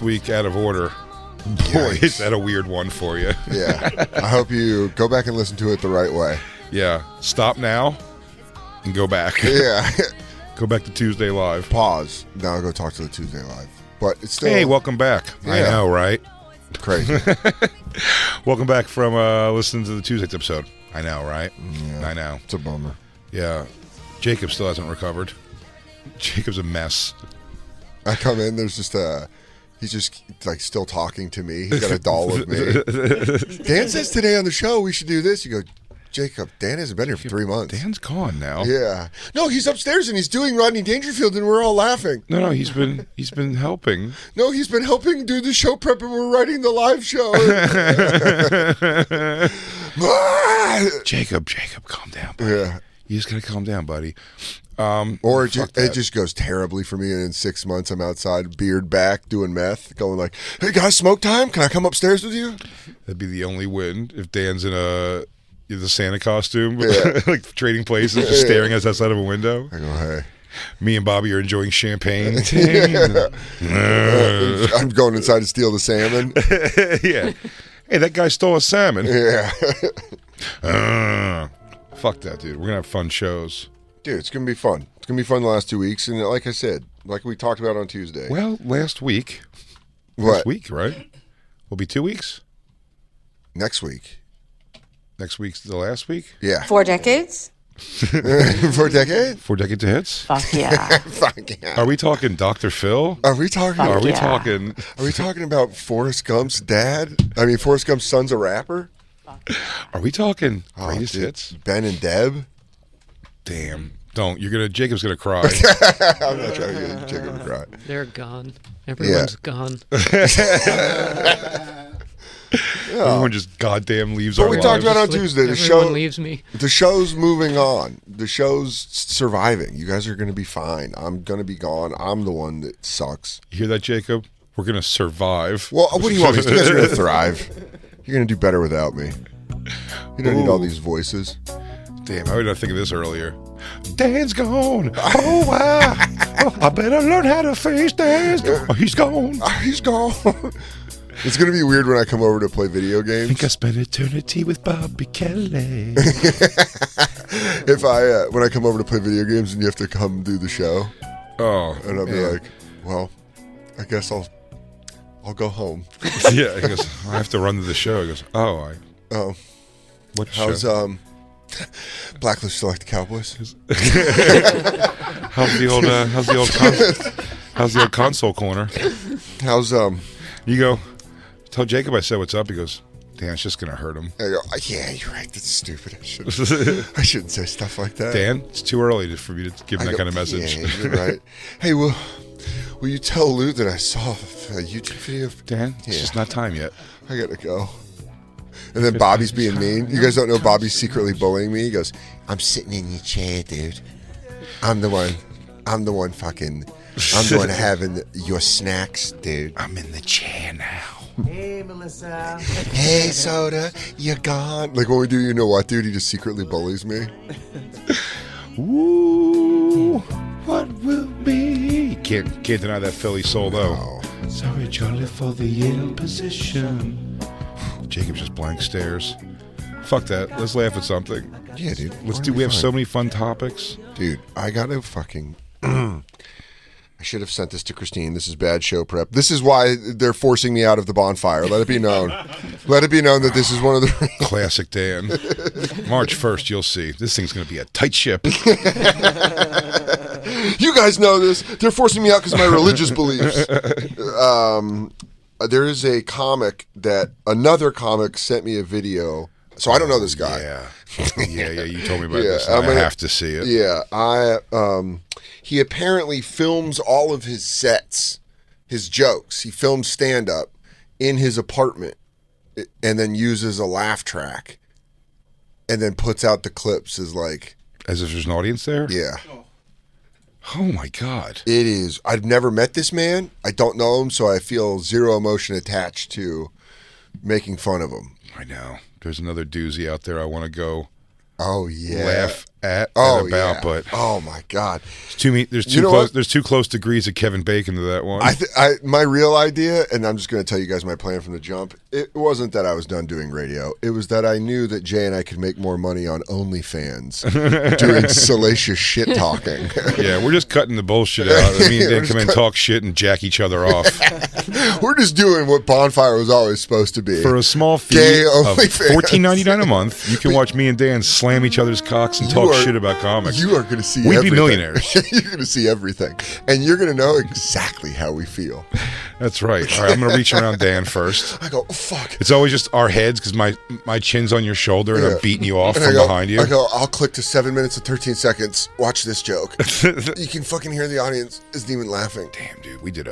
week out of order. Boy, is that a weird one for you. Yeah. I hope you go back and listen to it the right way. Yeah. Stop now and go back. Yeah. Go back to Tuesday Live. Pause. Now go talk to the Tuesday Live. But it's still... Hey, welcome back. Yeah. I know, right? Crazy. Welcome back from listening to the Tuesday's episode. I know, right? Yeah. I know. It's a bummer. Yeah. Jacob still hasn't recovered. Jacob's a mess. I come in, there's just he's just like still talking to me. He's got a doll of me. Dan says today on the show we should do this. You go, Jacob, Dan hasn't been here for 3 months. Dan's gone now. Yeah. No, he's upstairs and he's doing Rodney Dangerfield and we're all laughing. No, he's been helping. No, he's been helping do the show prep and we're writing the live show. Jacob, calm down, buddy. Yeah. You just gotta calm down, buddy. Or it just goes terribly for me, and in 6 months I'm outside, beard back, doing meth, going like, "Hey guys, smoke time? Can I come upstairs with you?" That'd be the only win if Dan's in the Santa costume, Yeah. like trading places, just staring at us outside of a window. I go, "Hey." Me and Bobby are enjoying champagne. I'm going inside to steal the salmon. Yeah. Hey, that guy stole a salmon. Yeah. Fuck that, dude. We're gonna have fun shows. Dude, it's going to be fun. It's going to be fun the last 2 weeks. And like I said, like we talked about on Tuesday. Well, last week. What? Next week, right? Will be 2 weeks? Next week. Next week's the last week? Yeah. 4 decades? For a decade? 4 decades of hits? Fuck yeah. Fuck yeah. Are we talking Dr. Phil? Are we talking? Fuck Are we yeah. talking? Are we talking about Forrest Gump's dad? I mean, Forrest Gump's son's a rapper. Are we talking Oh, greatest dude. hits? Ben and Deb. Damn! Don't Jacob's gonna cry. I'm not trying to get Jacob to cry. They're gone. Everyone's gone. Everyone just goddamn leaves But our we lives. talked about on Tuesday. The Everyone show. leaves me. The show's moving on. The show's surviving. You guys are going to be fine. I'm going to be gone. I'm the one that sucks. You hear that, Jacob? We're gonna survive. Well, what do you want me to do? You guys are going to thrive. You're going to do better without me. You don't need all these voices. Damn, I would not think of this earlier. Dan's gone. Oh, wow. Oh, I better learn how to face Dan's gone. Oh, he's gone. He's gone. It's going to be weird when I come over to play video I games. think I spent eternity with Bobby Kelly. When I come over to play video games and you have to come do the show, Oh, and I'll be man. like, well, I guess I'll go home. Yeah, he goes, I have to run to the show. He goes, oh, Oh, what how's show? Blacklist select Cowboys? How's the old console corner? How's You go, tell Jacob I said what's up. He goes, Dan, it's just gonna hurt him. I go, yeah, you're right. That's stupid. I shouldn't say stuff like that. Dan, it's too early for me to give him that kind of message. Yeah, you're right. Hey, will you tell Lou that I saw a YouTube video? Dan, it's just not time yet. I gotta go. And then Bobby's being mean. You guys don't know Bobby's secretly bullying me. He goes, I'm sitting in your chair, dude. I'm the one having your snacks, dude. I'm in the chair now. Hey, Melissa. Hey, Soda, you're gone. Like when we do, you know what, dude? He just secretly bullies me. Ooh, what will be? Can't deny that Philly soul though. Oh. Sorry, Charlie, for the imposition. Jacob's just blank stares. Fuck that. Let's laugh at something. Yeah, dude. We have so many fun topics. Dude, I gotta fucking... I should have sent this to Christine. This is bad show prep. This is why they're forcing me out of the bonfire. Let it be known. Let it be known that this is one of the... Classic Dan. March 1st, you'll see. This thing's going to be a tight ship. You guys know this. They're forcing me out because of my religious beliefs. There is a comic that another comic sent me a video. So I don't know this guy. Yeah. You told me about Yeah, this. I'm I gonna- have to see it. Yeah, he apparently films all of his sets, his jokes. He films stand-up in his apartment and then uses a laugh track and then puts out the clips as like... As if there's an audience there? Yeah. Oh, my God. It is. I've never met this man. I don't know him, so I feel zero emotion attached to making fun of him. I know. There's another doozy out there I want to go Oh, yeah. laugh at Oh, and about, yeah. but Oh, my God. there's too close degrees of Kevin Bacon to that one. My real idea, and I'm just going to tell you guys my plan from the jump, it wasn't that I was done doing radio. It was that I knew that Jay and I could make more money on OnlyFans doing salacious shit talking. Yeah, we're just cutting the bullshit out. I mean, they come in, talk shit, and jack each other off. We're just doing what Bonfire was always supposed to be. For a small fee Gay of OnlyFans. $14.99 a month, you can watch me and Dan slam each other's cocks and talk shit about comics. You are going to see We'd everything. be millionaires. You're going to see everything. And you're going to know exactly how we feel. That's right. All right, I'm going to reach around Dan first. I go, oh, fuck. It's always just our heads because my chin's on your shoulder and I'm beating you off And from behind you. I go, I'll click to 7 minutes and 13 seconds. Watch this joke. You can fucking hear the audience isn't even laughing. Damn, dude, we did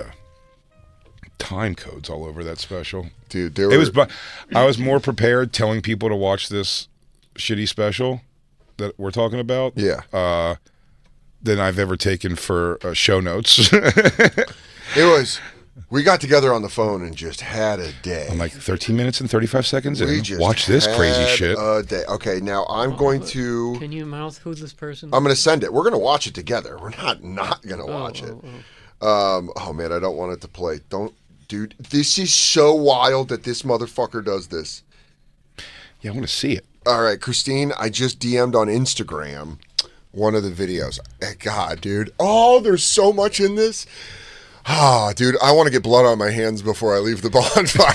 time codes all over that special. Dude, I was more prepared telling people to watch this shitty special that we're talking about. Yeah. Than I've ever taken for show notes. We got together on the phone and just had a day. I'm like 13 minutes and 35 seconds We in. just Watch this crazy had shit. a day. Okay, now I'm going to... Can you mouth who this person? I'm going to send it. We're going to watch it together. We're not going to watch it. Oh, man, I don't want it to play. Dude, this is so wild that this motherfucker does this. Yeah, I want to see it. All right, Christine, I just DM'd on Instagram one of the videos. God, dude. Oh, there's so much in this. Dude, I want to get blood on my hands before I leave the bonfire.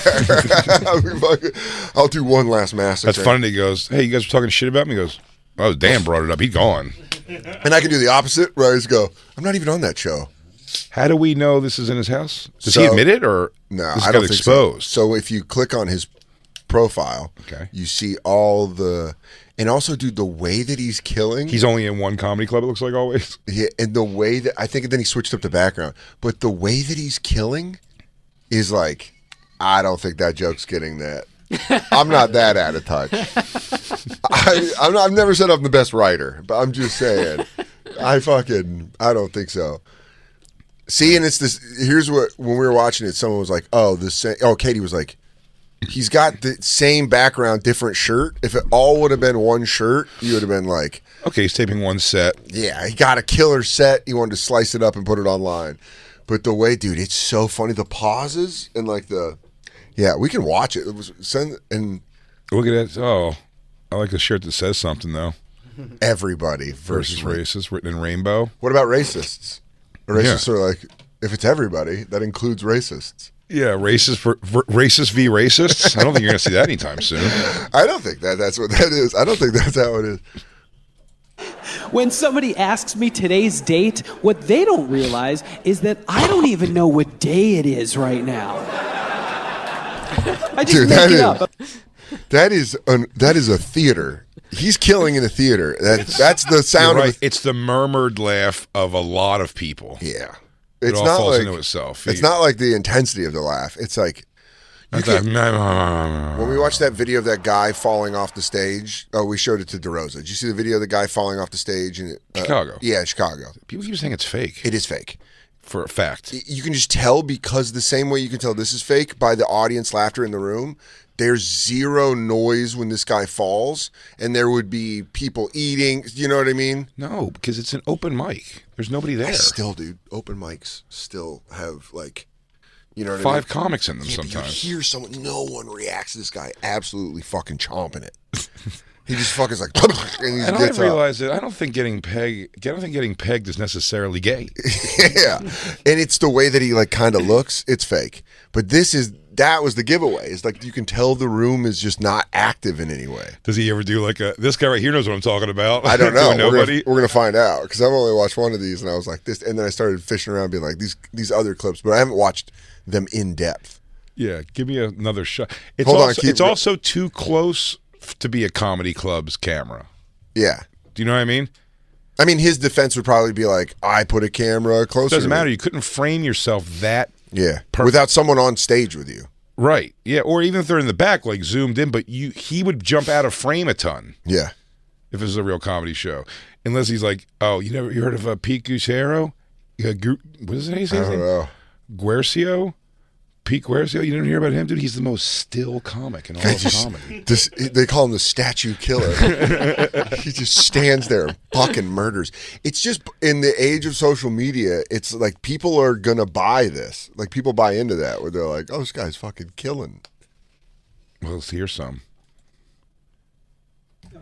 I'll do one last massacre. That's funny. He goes, hey, you guys were talking shit about me? He goes, oh, Dan brought it up. He's gone. And I can do the opposite, where I just go, I'm not even on that show. How do we know this is in his house? Does he admit it, or no? this I don't got think exposed? So if you click on his profile, you see all the, and also, dude, the way that he's killing. He's only in one comedy club, it looks like, always. Yeah, and the way that, I think then he switched up the background, but the way that he's killing is like, I don't think that joke's getting that. I'm not that out of touch. I've never said I'm the best writer, but I'm just saying, I don't think so. See, and it's this. Here's what, when we were watching it, someone was like, Katie was like, he's got the same background, different shirt. If it all would have been one shirt, you would have been like, okay, he's taping one set. Yeah, he got a killer set. He wanted to slice it up and put it online. But the way, dude, it's so funny. The pauses and like we can watch it. Look at that. Oh, I like the shirt that says something though. Everybody versus racist, written in rainbow. What about racists? Racists are like, if it's everybody, that includes racists. Yeah, racist v racists. I don't think you're going to see that anytime soon. I don't think that's what that is. I don't think that's how it is. When somebody asks me today's date, what they don't realize is that I don't even know what day it is right now. I just make it up. That is a theater. He's killing in a theater. That's the sound. Right. It's the murmured laugh of a lot of people. Yeah, it all falls into itself. It's not like the intensity of the laugh. It's like when we watched that video of that guy falling off the stage. Oh, we showed it to DeRosa. Did you see the video of the guy falling off the stage in Chicago? Yeah, Chicago. People keep saying it's fake. It is fake. For a fact. You can just tell, because the same way you can tell this is fake by the audience laughter in the room. There's zero noise when this guy falls, and there would be people eating. You know what I mean? No, because it's an open mic. There's nobody there. Still, dude, open mics still have, like, you know what I mean? 5 comics in them sometimes. You hear someone, no one reacts to this guy absolutely fucking chomping it. He just fucking is like, and he gets I realize that I don't think getting pegged is necessarily gay. Yeah, and it's the way that he like kind of looks. It's fake, but that was the giveaway. It's like you can tell the room is just not active in any way. Does he ever do like this guy right here knows what I'm talking about? I don't know. Nobody. We're gonna find out, because I've only watched one of these, and I was like this, and then I started fishing around, being like these other clips, but I haven't watched them in depth. Yeah, give me another shot. It's also too close to be a comedy club's camera. Yeah. Do you know what I mean? I mean, his defense would probably be like, I put a camera closer. Doesn't matter. You couldn't frame yourself that. Yeah. Without someone on stage with you. Right. Yeah. Or even if they're in the back, like zoomed in, but he would jump out of frame a ton. Yeah. If it was a real comedy show. Unless he's like, oh, you heard of Pete Gutierrez? What is it? I don't know. Guercio? Pete Guercio, you didn't hear about him, dude? He's the most still comic in all of comedy. They call him the statue killer. He just stands there and fucking murders. It's just, in the age of social media, it's like people are going to buy this. Like, people buy into that where they're like, oh, this guy's fucking killing. Well, let's hear some.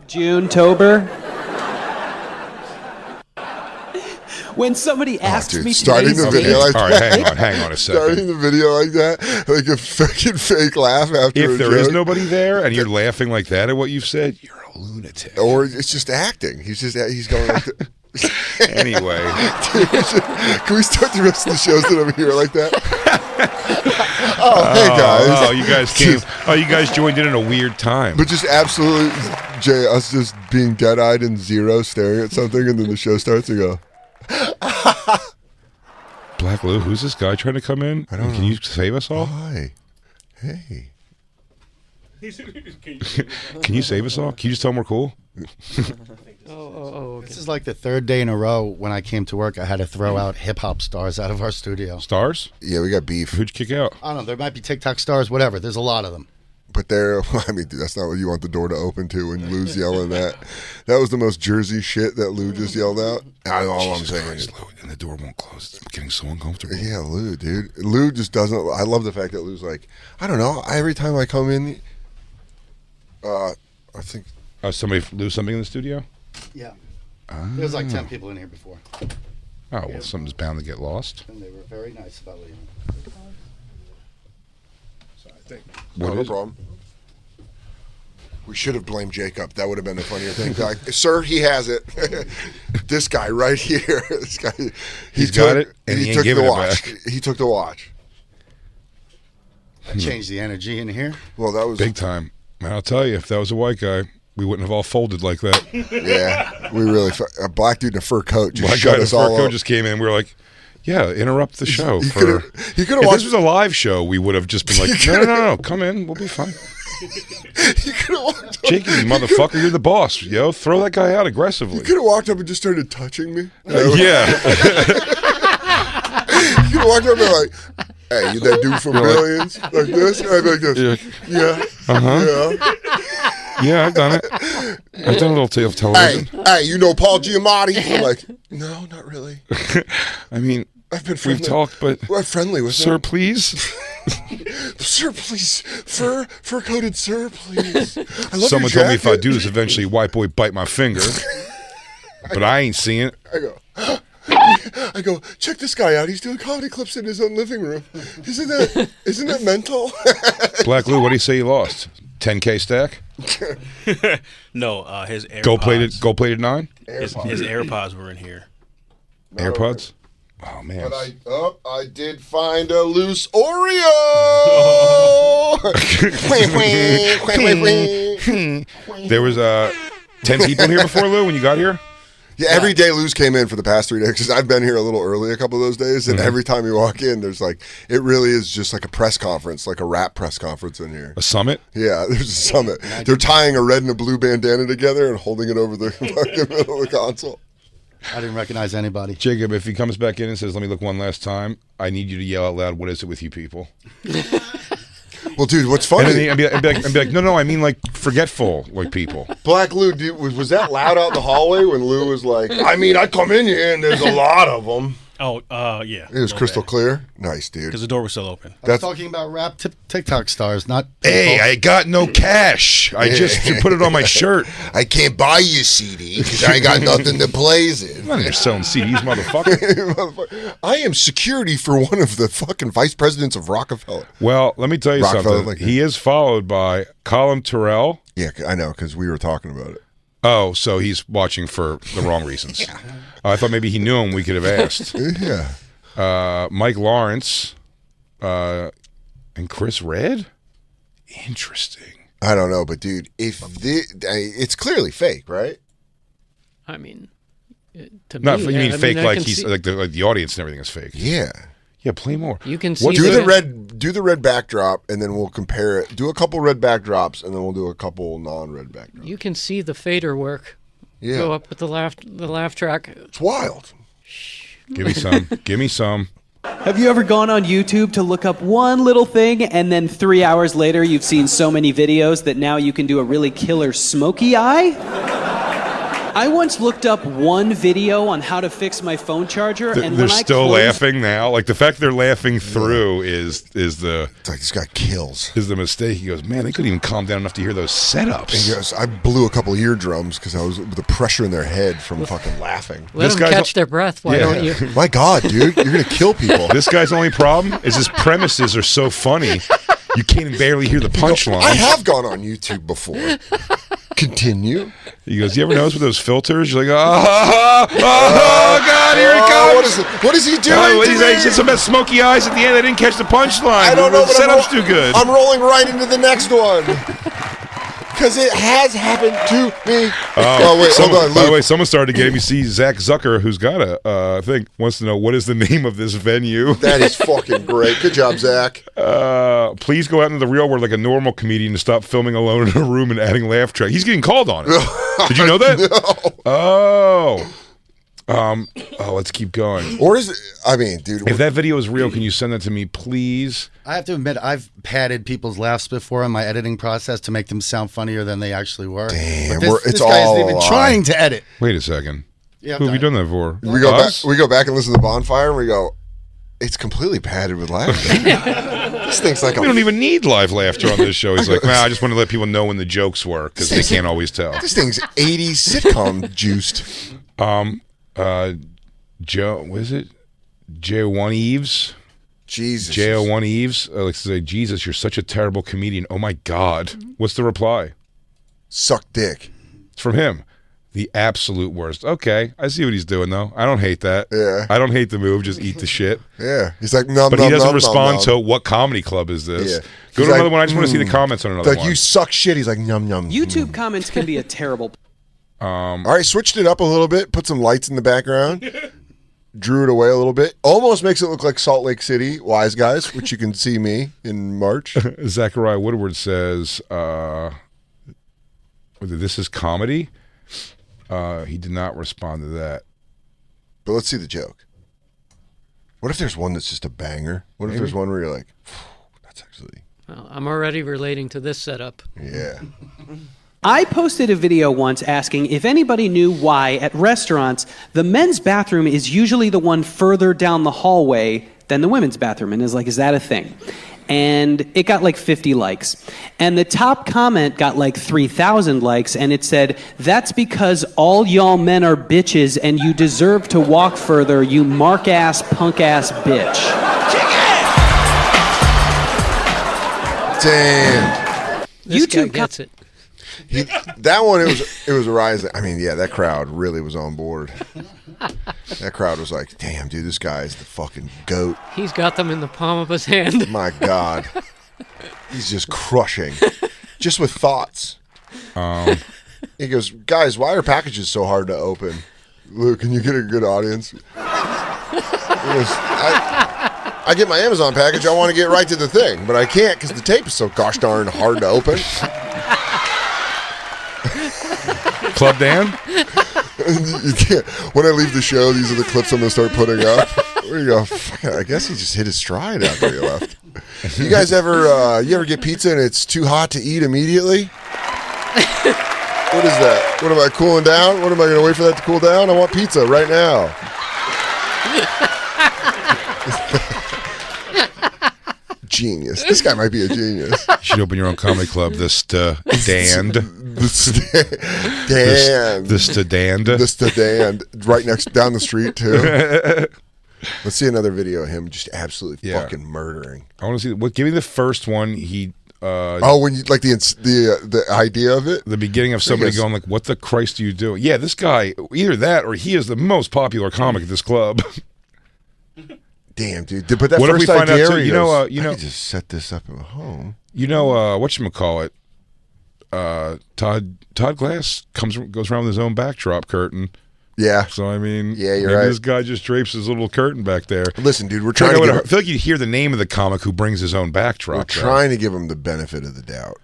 June-tober. When somebody asks me starting today's the video date, like All right, hang on a second. starting the video like that, like a fucking fake laugh after If a there is joke. nobody there and you're laughing like that at what you've said, you're a lunatic. Or it's just acting. He's going like Anyway. Can we start the rest of the shows that I'm here like that? Hey guys. Oh, you guys came. Oh, you guys joined in at a weird time. But just absolutely, Jay, us just being dead-eyed and zero staring at something, and then the show starts and go, Black Lou, who's this guy trying to come in? I don't know. Can you save us all? hi, hey. Can you save us all? Can you just tell them we're cool? Okay. This is like the third day in a row when I came to work, I had to throw out hip-hop stars out of our studio. Stars? Yeah, we got beef. Who'd you kick out? I don't know, there might be TikTok stars, whatever. There's a lot of them. But they're, I mean, dude, that's not what you want the door to open to when Lou's yelling that. That was the most Jersey shit that Lou just yelled out. All I'm saying is, Lou, and the door won't close. It's getting so uncomfortable. yeah, Lou, dude. Lou just doesn't, I love the fact that Lou's like, I don't know, every time I come in, I think. Somebody lose something in the studio? Yeah. There's like 10 people in here before. Oh, well, something's bound to get lost. And they were very nice about leaving. No problem. We should have blamed Jacob. That would have been the funnier thing. Like, sir, he has it. This guy right here. This guy. He's got it, and he ain't took giving the it watch. back. He took the watch. I changed the energy in here. Well, that was Big time. And I'll tell you, if that was a white guy, we wouldn't have all folded like that. Yeah, we really. A black dude in a fur coat just Black shut guy in a us fur all coat up. just came in. We were like, yeah, interrupt the show. He For could have if watched. this was a live show, we would have just been like, no, come in. We'll be fine. He could have walked up. Jakey, you motherfucker, you're the boss. Yo, throw that guy out aggressively. He could have walked up and just started touching me. Yeah. He could have walked up and been like, "Hey, you that dude from Billions?" Like this, and I'd be like this. Yeah. Yeah. Yeah, I've done it. I've done a little tail of television. Hey, you know Paul Giamatti? I'm like, no, not really. I mean, I've been friendly. we've talked, but We're friendly with sir, him. please. Sir, please. Fur-coated sir, please. I love Someone your told me if I jacket. do this, eventually white boy bite my finger. But I ain't seeing it. I go, check this guy out. He's doing comedy clips in his own living room. Isn't that mental? Black Lou, what do you say you lost? 10K stack? No, his AirPods. Gold-plated 9? His AirPods were in here. AirPods? Oh, man. But I did find a loose Oreo. There was 10 people in here before, Lou, when you got here? Yeah, every day Lou's came in for the past 3 days because I've been here a little early a couple of those days, and every time you walk in, there's like, it really is just like a press conference, like a rap press conference in here. A summit? Yeah, there's a summit. They're tying a red and a blue bandana together and holding it over the fucking middle of the console. I didn't recognize anybody. Jacob, if he comes back in and says, let me look one last time, I need you to yell out loud, what is it with you people? Well, dude, what's And funny? then I'd be like, no, I mean like forgetful, like people. Black Lou, dude, was that loud out in the hallway when Lou was like, I mean, I come in here and there's a lot of them. Oh, yeah. It was crystal clear. Nice, dude. Because the door was still open. I was talking about rap TikTok stars, not Hey, people. I got no cash. I just put it on my shirt. I can't buy you a CD because I ain't got nothing to blaze it. I'm not here selling CDs, motherfucker. I am security for one of the fucking vice presidents of Rockefeller. Well, let me tell you Rockefeller, something. like- He is followed by Colin Terrell. Yeah, I know, because we were talking about it. Oh, so he's watching for the wrong reasons. I thought maybe he knew him. We could have asked. Yeah. Mike Lawrence and Chris Red? Interesting. I don't know, but dude, it's clearly fake, right? I mean, to Not me, you mean I fake I like can he's see- like the audience and everything is fake. Yeah. Yeah, play more. You can What- see Do the- the red backdrop, and then we'll compare it. Do a couple red backdrops, and then we'll do a couple non-red backdrops. You can see the fader work. Yeah. Go up with the laugh track. It's wild. Give me some. Give me some. Have you ever gone on YouTube to look up one little thing and then 3 hours later you've seen so many videos that now you can do a really killer smoky eye? I once looked up one video on how to fix my phone charger, and They're when I still closed, laughing now. Like the fact they're laughing through is the It's like this guy kills. is the mistake. He goes, man, they couldn't even calm down enough to hear those setups. He goes, I blew a couple eardrums because I was with the pressure in their head from fucking laughing. Let This them guy's catch their breath. Why Yeah. don't you? My God, dude, you're gonna kill people. This guy's only problem is his premises are so funny, you can't barely hear the punchline. I have gone on YouTube before. Continue. He goes, you ever notice with those filters? You're like, oh God, here it comes. What is he doing? Oh, to he's me? like, he said something about smoky eyes at the end. I didn't catch the punchline. I don't know, The but setup's too good. I'm rolling right into the next one. Because it has happened to me. Oh, wait, hold on, By the Luke. way, someone started getting me. See, Zach Zucker, who's got a thing, wants to know what is the name of this venue. That is fucking great. Good job, Zach. Please go out into the real world like a normal comedian and stop filming alone in a room and adding laugh track. He's getting called on it. Did you know that? No. Let's keep going. Or is it, I mean, dude. If that video is real, can you send that to me, please? I have to admit, I've padded people's laughs before in my editing process to make them sound funnier than they actually were. Damn, But it's this guy all isn't even a lie. trying to edit. Wait a second. Yeah, Who have you done that for? we go back. Us? We go back and listen to the Bonfire, and we go. It's completely padded with laughter. This thing's like We don't a. even need live laughter on this show. He's like, I just want to let people know when the jokes work because they can't always tell. This thing's 80s sitcom juiced. Joe, what is it? J01 Eves? Jesus. J01 Eves? Like to say, Jesus, you're such a terrible comedian. Oh my God. What's the reply? Suck dick. It's from him. The absolute worst. Okay, I see what he's doing though. I don't hate that. Yeah. I don't hate the move. Just eat the shit. Yeah. He's like, no, But he doesn't respond to what comedy club is this. Yeah. Go He's to like, another one. I just want to see the comments on another Like, one. you suck shit. He's like, num num. YouTube comments can be a terrible. All right, switched it up a little bit. Put some lights in the background. Drew it away a little bit. Almost makes it look like Salt Lake City Wise Guys, which you can see me in March. Zachariah Woodward says, whether this is comedy. He did not respond to that. But let's see the joke. What if there's one that's just a banger? What if there's one where you're like, that's actually, Well, I'm already relating to this setup. yeah. I posted a video once asking if anybody knew why at restaurants the men's bathroom is usually the one further down the hallway than the women's bathroom, and is that a thing? And it got like 50 likes. And the top comment got like 3,000 likes, and it said, "That's because all y'all men are bitches and you deserve to walk further, you mark-ass, punk-ass bitch." Damn. This guy YouTube gets it. That one, it was a rise. I mean, yeah, that crowd really was on board. That crowd was like, damn, dude, this guy is the fucking goat. He's got them in the palm of his hand. My God. He's just crushing. Just with thoughts. He goes, guys, why are packages so hard to open? Luke, can you get a good audience? He goes, I get my Amazon package, I want to get right to the thing, but I can't because the tape is so gosh darn hard to open. Club Dan? You can't. When I leave the show, these are the clips I'm going to start putting up. Where you go, fuck it, I guess he just hit his stride after he left. You guys ever get pizza and it's too hot to eat immediately? What is that? What am I cooling down? What am I going to wait for that to cool down? I want pizza right now. Genius. This guy might be a genius. You should open your own comedy club. This Dand. Dan. This Dand. This to Dan. Right next, down the street, too. Let's see another video of him just absolutely fucking murdering. I want to see. Give me the first one. He. When you like the idea of it, The beginning of somebody going like, "What the Christ are you doing?" Yeah, this guy. Either that or he is the most popular comic at this club. damn, dude. But that What if first we find idea, out too- he you know, goes, you know- I could just set this up at home. You know whatchamacallit? Todd Glass goes around with his own backdrop curtain. Yeah. So I mean, Yeah, you're maybe right. this guy just drapes his little curtain back there. Listen, dude, we're I trying to give, feel like you'd hear the name of the comic who brings his own backdrop. we're trying to give him the benefit of the doubt.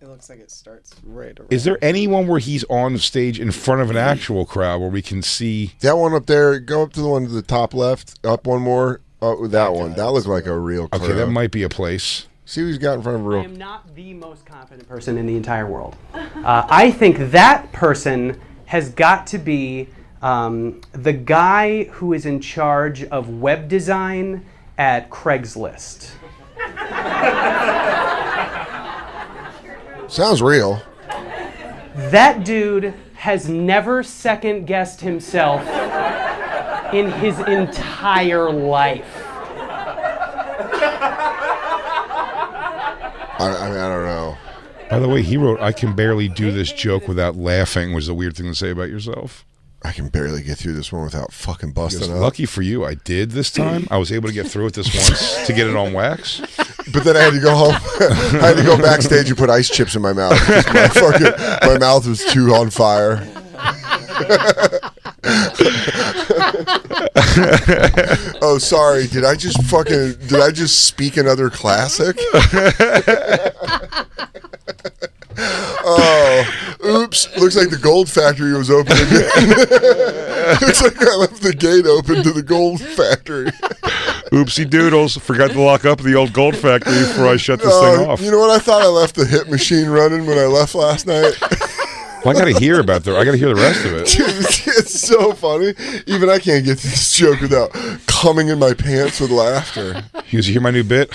It looks like it starts right around. Is there anyone where he's on stage in front of an actual crowd where we can see? That one up there, go up to the one to the top left, up one more. Oh, that one. That looks like a real crowd. Okay, that might be a place. See who he's got in front of a I real. am not the most confident person in the entire world. I think that person has got to be the guy who is in charge of web design at Craigslist. Sounds real. That dude has never second guessed himself in his entire life. I mean, I don't know. By the way, he wrote, "I can barely do this joke without laughing," was a weird thing to say about yourself. I can barely get through this one without fucking busting Yes, up. lucky for you, I did this time. I was able to get through it this once to get it on wax. But then I had to go home. I had to go backstage and put ice chips in my mouth. My mouth was too on fire. Oh, sorry. Did I just speak another classic? Oh, oops. Looks like the gold factory was open again. Looks like I left the gate open to the gold factory. Oopsie doodles. Forgot to lock up the old gold factory before I shut this thing off. You know what? I thought I left the hit machine running when I left last night. Well, I got to hear about I got to hear the rest of it. Dude, it's so funny. Even I can't get to this joke without coming in my pants with laughter. You hear my new bit?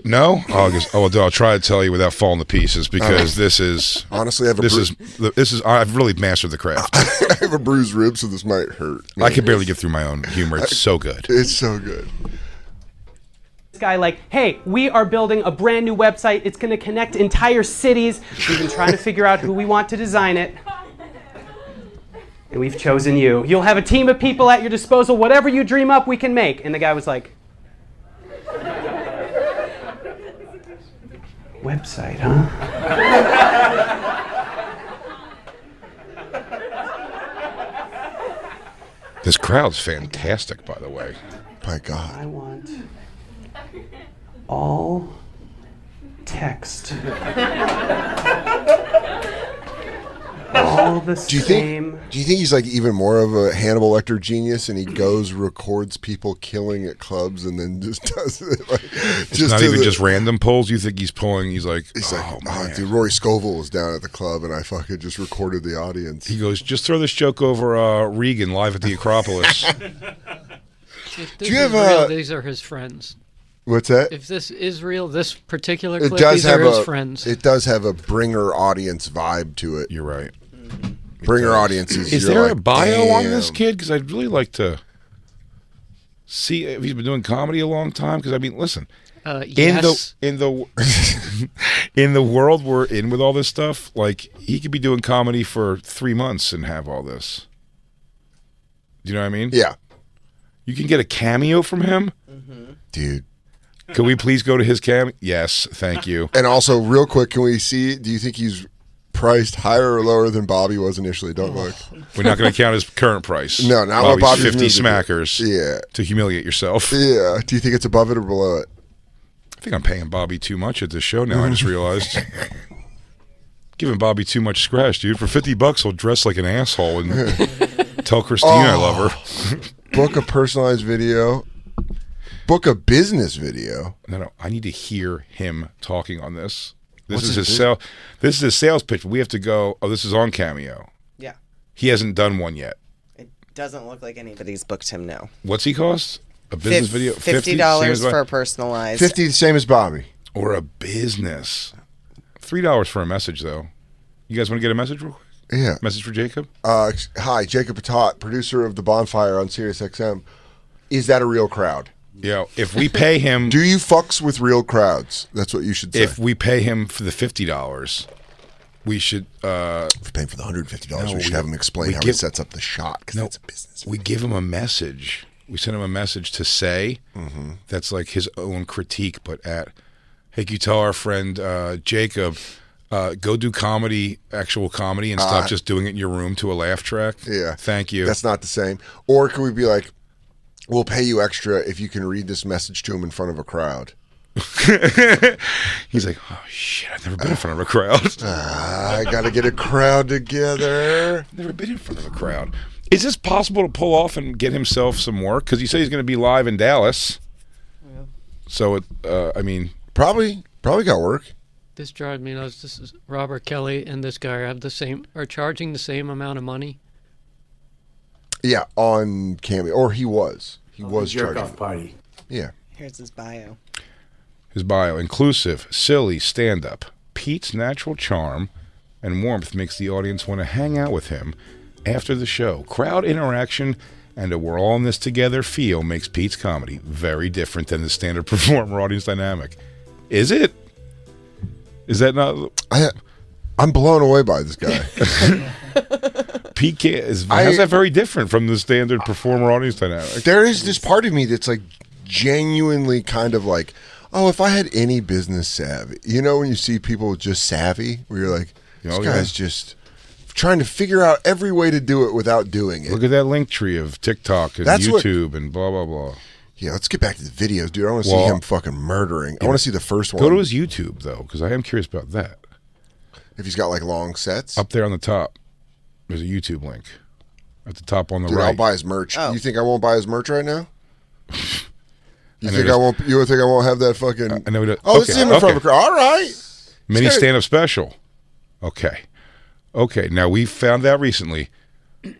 No? Oh, I'll try to tell you without falling to pieces because this is honestly, I've really mastered the craft. I have a bruised rib, so this might hurt. I can barely get through my own humor. It's so good. It's so good. Guy like, hey, we are building a brand new website. It's going to connect entire cities. We've been trying to figure out who we want to design it. And we've chosen you. You'll have a team of people at your disposal. Whatever you dream up, we can make. And the guy was like, website, huh? This crowd's fantastic, by the way. My God. I want all text. All the same. Do you think he's like even more of a Hannibal Lecter genius, and he goes records people killing at clubs and then just does it? Like, It's not even just random polls. You think he's pulling? He's like, oh, dude, Roy Scovel was down at the club, and I fucking just recorded the audience. He goes, just throw this joke over Regan live at the Acropolis. If this Do you is have real, these are his friends. What's that? If this is real, this particular It clip, does these have are his friends. It does have a bringer audience vibe to it. You're right. Bringer audiences. Is you're there like, a bio on this damn. kid? Because I'd really like to see if he's been doing comedy a long time. Because I mean, listen, Yes. in the in the world we're in with all this stuff, like he could be doing comedy for 3 months and have all this. Do you know what I mean? Yeah, You can get a cameo from him, dude. Could we please go to his cameo? Yes, thank you. And also, real quick, can we see? Do you think he's priced higher or lower than Bobby was initially? Don't look. We're not going to count his current price. No, not what Bobby's Bobby's 50 music is. smackers. Yeah. To humiliate yourself. Yeah. Do you think it's above it or below it? I think I'm paying Bobby too much at this show now. I just realized. Giving Bobby too much scratch, dude. For $50, he'll dress like an asshole and tell Christine I love her. Book a personalized video. Book a business video. No, I need to hear him talking on this. This What's is his his sale. This is his sales pitch. We have to go. Oh, this is on Cameo. Yeah. He hasn't done one yet. It doesn't look like anybody's booked him now. What's he cost? A business video? $50 for a personalized. 50, the same as Bobby. Or a business. $3 for a message, though. You guys want to get a message real quick? Yeah. Message for Jacob? Hi, Jacob Patat, producer of the Bonfire on SiriusXM. Is that a real crowd? Yeah. If we pay him, Do you fucks with real crowds? That's what you should say. if we pay him for the $50, we should. If we're paying for the $150, No, we should we- have him explain we how he give- sets up the shot, because No, that's a business. we give him a message. We send him a message to say that's like his own critique, but at, hey, can you tell our friend Jacob, go do comedy, actual comedy, and stop just doing it in your room to a laugh track? Yeah. Thank you. That's not the same. Or can we be like, we'll pay you extra if you can read this message to him in front of a crowd? He's like, oh shit, I've never been in front of a crowd. I got to get a crowd together. Never been in front of a crowd. Is this possible to pull off and get himself some work? Because he said he's going to be live in Dallas. Yeah. So, I mean... Probably got work. This drives me nuts. This is Robert Kelly and this guy are charging the same amount of money. Yeah, on Cameo. Or he was. He was charging. Jerk-off party. Yeah. Here's his bio. His bio: inclusive, silly, stand-up. Pete's natural charm and warmth makes the audience want to hang out with him after the show. Crowd interaction and a we're all in this together feel makes Pete's comedy very different than the standard performer audience dynamic. Is it? Is that not? I'm blown away by this guy. Pete how's that very different from the standard performer audience dynamic? There is this part of me that's like genuinely kind of like, oh, if I had any business savvy. You know when you see people just savvy, where you're like, this guy's just trying to figure out every way to do it without doing it. Look at that link tree of TikTok and YouTube and blah, blah, blah. Yeah, let's get back to the videos, dude. I want to see him fucking murdering. I want to see the first one. Go to his YouTube, though, because I am curious about that. If he's got, like, long sets? Up there on the top, there's a YouTube link. At the top on the Dude, right. I'll buy his merch. Oh. You think I won't buy his merch right now? You think I won't have that fucking... I know this is him in front of a crowd. All right. Mini stand-up special. Okay. Now, we found out recently,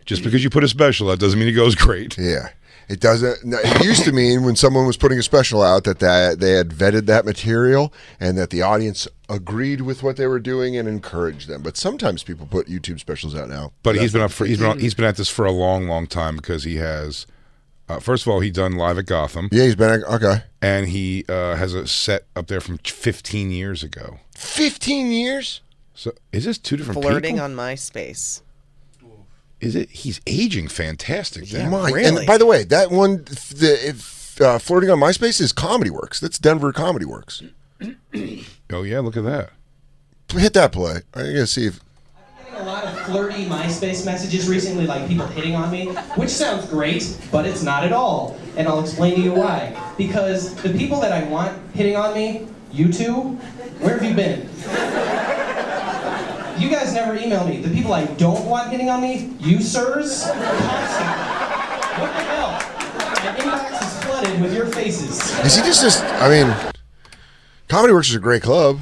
just because you put a special, that doesn't mean it goes great. Yeah. It doesn't. It used to mean when someone was putting a special out that they had vetted that material and that the audience agreed with what they were doing and encouraged them. But sometimes people put YouTube specials out now. But he's been at this for a long, long time because he has. First of all, he done Live at Gotham. Yeah, he's been okay, and he has a set up there from 15 years ago. 15 years. So is this two different Flirting people? on MySpace. Is it? He's aging fantastic. Yeah, Really? really. And by the way, that one, Flirting on MySpace is Comedy Works. That's Denver Comedy Works. Oh yeah, look at that. Hit that play. I gotta see if. I'm getting a lot of flirty MySpace messages recently, like people hitting on me, which sounds great, but it's not at all. And I'll explain to you why. Because the people that I want hitting on me, you two, where have you been? You guys never email me. The people I don't want hitting on me, you sirs, constantly. What the hell? My inbox is flooded with your faces. Is he just? I mean, Comedy Works is a great club.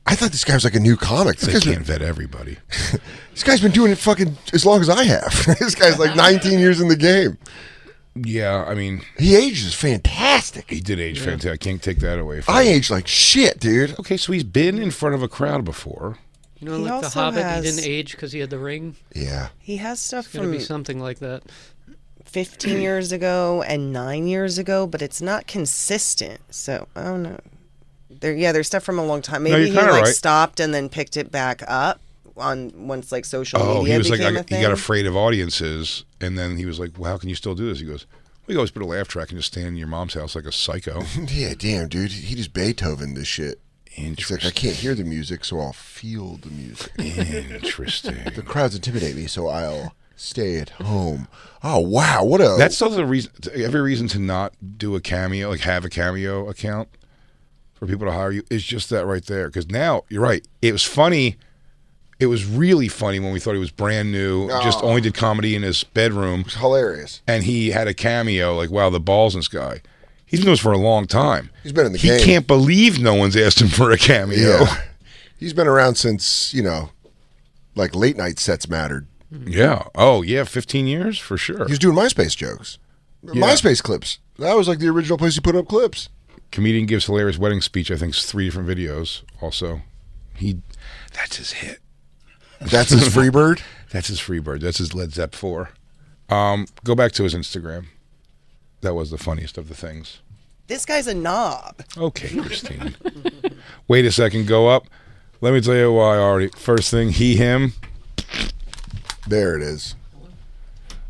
I thought this guy was like a new comic. They can't vet everybody. This guy's been doing it fucking as long as I have. This guy's like 19 years in the game. Yeah, I mean, he ages fantastic. He did age fantastic. I can't take that away from him. I him. aged like shit, dude. Okay, so he's been in front of a crowd before. You know, like The Hobbit, he didn't age because he had the ring. Yeah. He has stuff It's gonna be something like that. 15 years ago and 9 years ago, but it's not consistent. So, I don't know. There's stuff from a long time. Maybe he stopped and then picked it back up once like social media became a thing. He got afraid of audiences, and then he was like, well, how can you still do this? He goes, we always put a laugh track and just stand in your mom's house like a psycho. Yeah, damn, dude. He just Beethoven this shit. It's like, I can't hear the music, so I'll feel the music. Interesting. The crowds intimidate me, so I'll stay at home. Oh, wow. What a... That's also the reason, every reason to not do a cameo, like have a cameo account for people to hire you, is just that right there. Because now, you're right, it was funny. It was really funny when we thought he was brand new, just only did comedy in his bedroom. It was hilarious. And he had a cameo, like, wow, the balls in this guy. He's been doing this for a long time. He's been in the game. He can't believe no one's asked him for a cameo. Yeah. He's been around since, like late night sets mattered. Yeah. Oh, yeah, 15 years for sure. He was doing MySpace jokes. Yeah. MySpace clips. That was like the original place he put up clips. Comedian gives hilarious wedding speech. I think it's 3 different videos also. That's his hit. That's his Freebird? That's his Freebird. That's his Led Zepp 4. Go back to his Instagram. That was the funniest of the things. This guy's a knob. Okay, Christine. Wait a second. Go up. Let me tell you why already. First thing, him. There it is.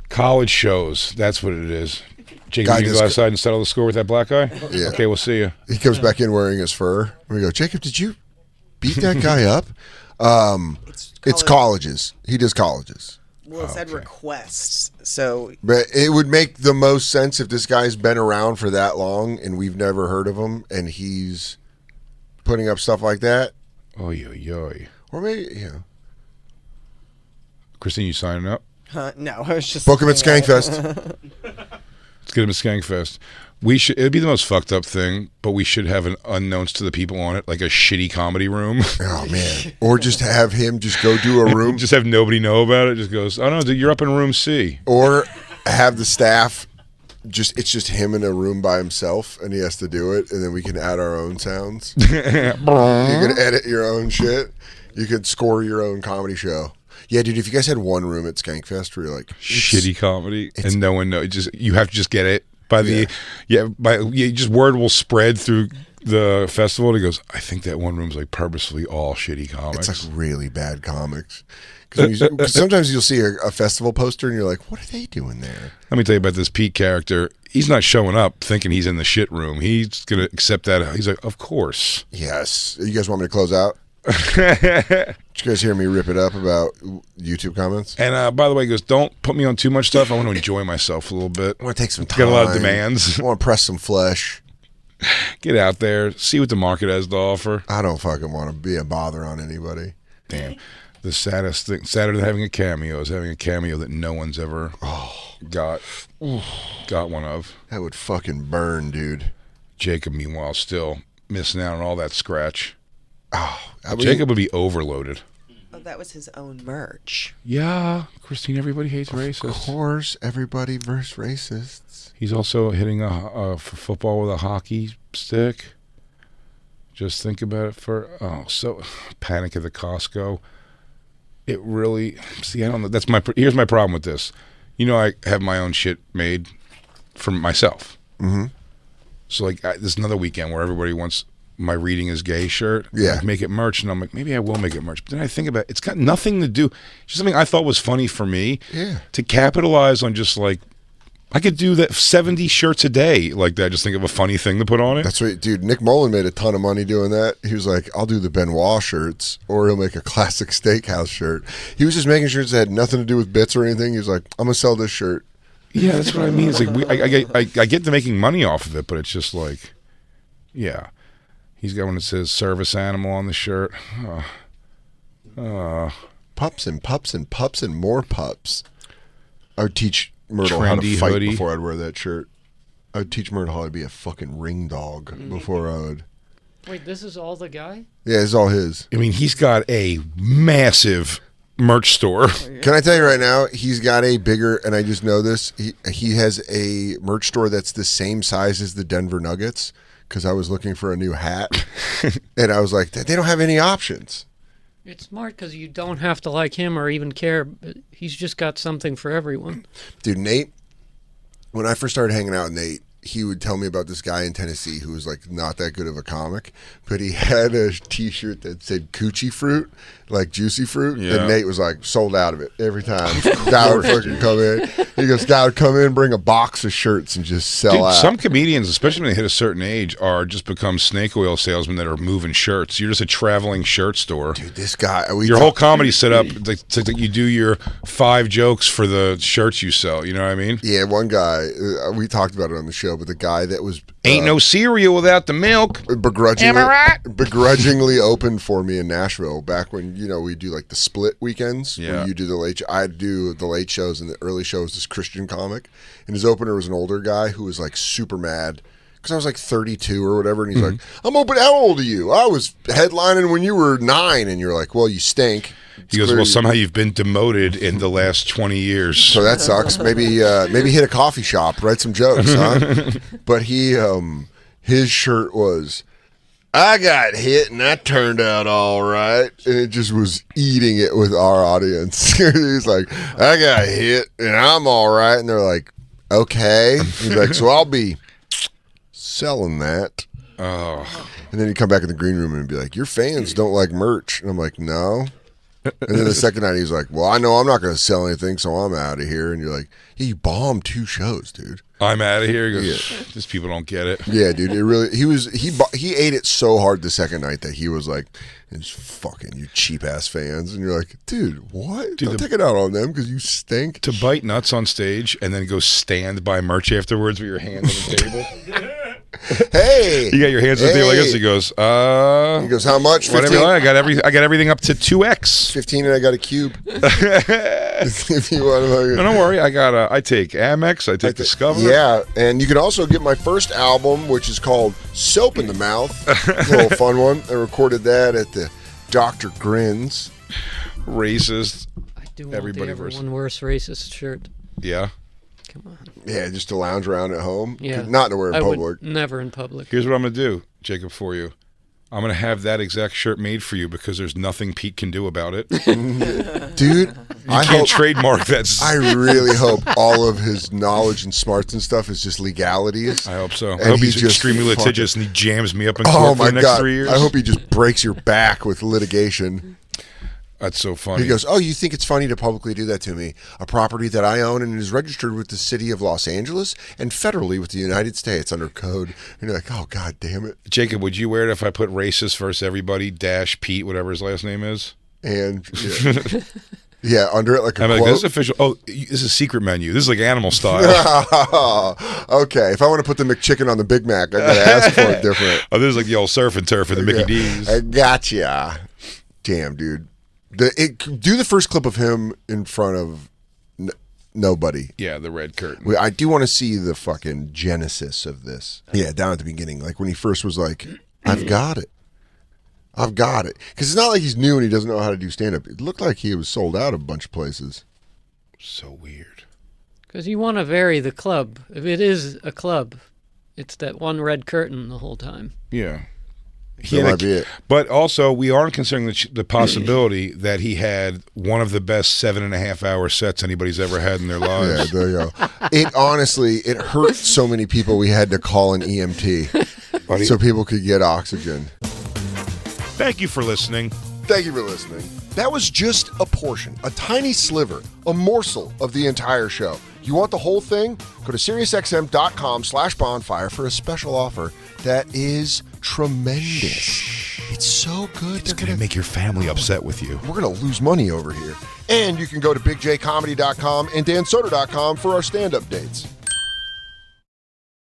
College shows. That's what it is. Jacob, you go outside and settle the score with that black guy? Yeah. Okay, we'll see you. He comes back in wearing his fur. We go, Jacob, did you beat that guy up? It's colleges. He does colleges. Well, it said requests, so But it would make the most sense if this guy's been around for that long and we've never heard of him, and he's putting up stuff like that. Oy, oy, oy. Or maybe, Christine, you signing up? no, I was just book him at Skankfest. Let's get him at Skankfest. It'd be the most fucked up thing, but we should have an unknowns to the people on it, like a shitty comedy room. Oh man! Or just have him just go do a room. Just have nobody know about it. Just goes, oh no, dude, you're up in room C. Or have the staff it's just him in a room by himself, and he has to do it, and then we can add our own sounds. You can edit your own shit. You could score your own comedy show. Yeah, dude. If you guys had one room at Skankfest where you're like shitty comedy, and no one knows, you have to just get it. Just word will spread through the festival. And he goes, I think that one room's like purposefully all shitty comics. It's like really bad comics. Because sometimes you'll see a festival poster and you're like, what are they doing there? Let me tell you about this Pete character. He's not showing up thinking he's in the shit room. He's gonna accept that. He's like, of course. Yes. You guys want me to close out? Did you guys hear me rip it up about YouTube comments? And by the way, he goes, don't put me on too much stuff. I want to enjoy myself a little bit. I want to take some time. Got a lot of demands. I want to press some flesh. Get out there. See what the market has to offer. I don't fucking want to be a bother on anybody. Damn. The saddest thing, sadder than having a cameo, is having a cameo that no one's ever got one of. That would fucking burn, dude. Jacob, meanwhile, still missing out on all that scratch. Oh, Jacob would be overloaded. Oh, that was his own merch. Yeah, Christine, everybody hates racists. Of course, everybody versus racists. He's also hitting for football with a hockey stick. Just think about it so Panic at the Costco. It really, I don't know. Here's my problem with this. You know, I have my own shit made for myself. Mm-hmm. So there's another weekend where everybody wants my Reading is Gay shirt. Yeah. Make it merch. And I'm like, maybe I will make it merch. But then I think about it. It's got nothing to do. It's just something I thought was funny for me. Yeah. To capitalize on just I could do that 70 shirts a day like that. Just think of a funny thing to put on it. That's right, dude. Nick Mullen made a ton of money doing that. He was like, I'll do the Benoit shirts, or he'll make a classic steakhouse shirt. He was just making shirts that had nothing to do with bits or anything. He was like, I'm going to sell this shirt. Yeah, that's what I mean. It's like I get to making money off of it, but it's just like, yeah. He's got one that says service animal on the shirt. Pups and pups and pups and more pups. I would teach Myrtle how to fight hoodie. Before I'd wear that shirt. I would teach Myrtle how to be a fucking ring dog before I would. Wait, this is all the guy? Yeah, it's all his. I mean, he's got a massive merch store. Can I tell you right now, he's got a bigger, and I just know this, he has a merch store that's the same size as the Denver Nuggets, because I was looking for a new hat, and I was like, they don't have any options. It's smart because you don't have to like him or even care. He's just got something for everyone. Dude, Nate, when I first started hanging out with Nate, he would tell me about this guy in Tennessee who was like not that good of a comic, but he had a t-shirt that said coochie fruit, like juicy fruit, and Nate was like sold out of it every time. Dad would fucking come in. He goes, Dad would come in, bring a box of shirts and just sell out. Some comedians, especially when they hit a certain age, are just become snake oil salesmen that are moving shirts. You're just a traveling shirt store. Dude, this guy, your whole comedy set up like you do your 5 jokes for the shirts you sell. You know what I mean? Yeah, one guy, we talked about it on the show, but the guy that was ain't no cereal without the milk. Begrudgingly opened for me in Nashville back when we do like the split weekends. Yeah, where you do the late. I'd do the late shows, and the early show was this Christian comic, and his opener was an older guy who was like super mad because I was like 32 or whatever, and he's like, "I'm open. How old are you? I was headlining when you were 9," and you're like, "Well, you stink." He goes, well, somehow you've been demoted in the last 20 years. So that sucks. Maybe hit a coffee shop, write some jokes, huh? But his shirt was, I got hit and that turned out all right. And it just was eating it with our audience. He's like, I got hit and I'm all right. And they're like, okay. He's like, so I'll be selling that. Oh. And then he'd come back in the green room and be like, your fans don't like merch. And I'm like, no. And then the second night he's like, well, I know I'm not going to sell anything, so I'm out of here. And you're like, yeah, you bombed 2 shows, dude. I'm out of here. He goes, these people don't get it. Yeah, dude. It really. He ate it so hard the second night that he was like, It's fucking you cheap ass fans, and you're like, dude, what? Dude, Don't take it out on them because you stink. To bite nuts on stage and then go stand by merch afterwards with your hand on the table. Hey, You got your hands on the table like this. He goes, He goes, how much? 15? whatever you like. I got everything up to 2x. 15, and I got a cube. If you want to, No, don't worry. I take Amex. I take Discover. Yeah, and you can also get my first album, which is called Soap in the Mouth. A little fun one. I recorded that at the Dr. Grins. Racist. I do want Everybody the everyone worse racist shirt. Yeah. Come on. Yeah, just to lounge around at home. Yeah. Not to wear in I public. would never in public. Here's what I'm going to do, Jacob, for you. I'm going to have that exact shirt made for you because there's nothing Pete can do about it. Dude, I can't trademark that. I really hope all of his knowledge and smarts and stuff is just legalities. I hope so. And I hope he's he's just extremely fucking- litigious and he jams me up in court for the next 3 years. I hope he just breaks your back with litigation. That's so funny. He goes, oh, you think it's funny to publicly do that to me? A property that I own and is registered with the city of Los Angeles and federally with the United States under code. And you're like, oh, God damn it. Jacob, would you wear it if I put racist versus everybody dash Pete, whatever his last name is? And yeah, under it like a I'm quote. like, this is official. Oh, this is a secret menu. This is like animal style. Okay, if I want to put the McChicken on the Big Mac, I got to ask for it different. Oh, this is like the old surf and turf and the Mickey D's. I gotcha. Damn, dude. Do the first clip of him in front of nobody. Yeah, the red curtain. I do want to see the fucking genesis of this. Yeah, down at the beginning, like when he first was like, I've got it. Because it's not like he's new and he doesn't know how to do stand-up. It looked like he was sold out of a bunch of places. So weird. Because you want to vary the club. If it is a club, it's that one red curtain the whole time. Yeah. That might be it. But also, we aren't considering the possibility that he had one of the best 7.5-hour sets anybody's ever had in their Yeah, lives. there you go. It honestly, it hurt so many people we had to call an EMT Buddy. so people could get oxygen. Thank you for listening. Thank you for listening. That was just a portion, a tiny sliver, a morsel of the entire show. You want the whole thing? Go to SiriusXM.com/bonfire for a special offer that is tremendous. It's so good. It's going to make your family upset with you. We're going to lose money over here. And you can go to BigJComedy.com and DanSoder.com for our stand-up dates.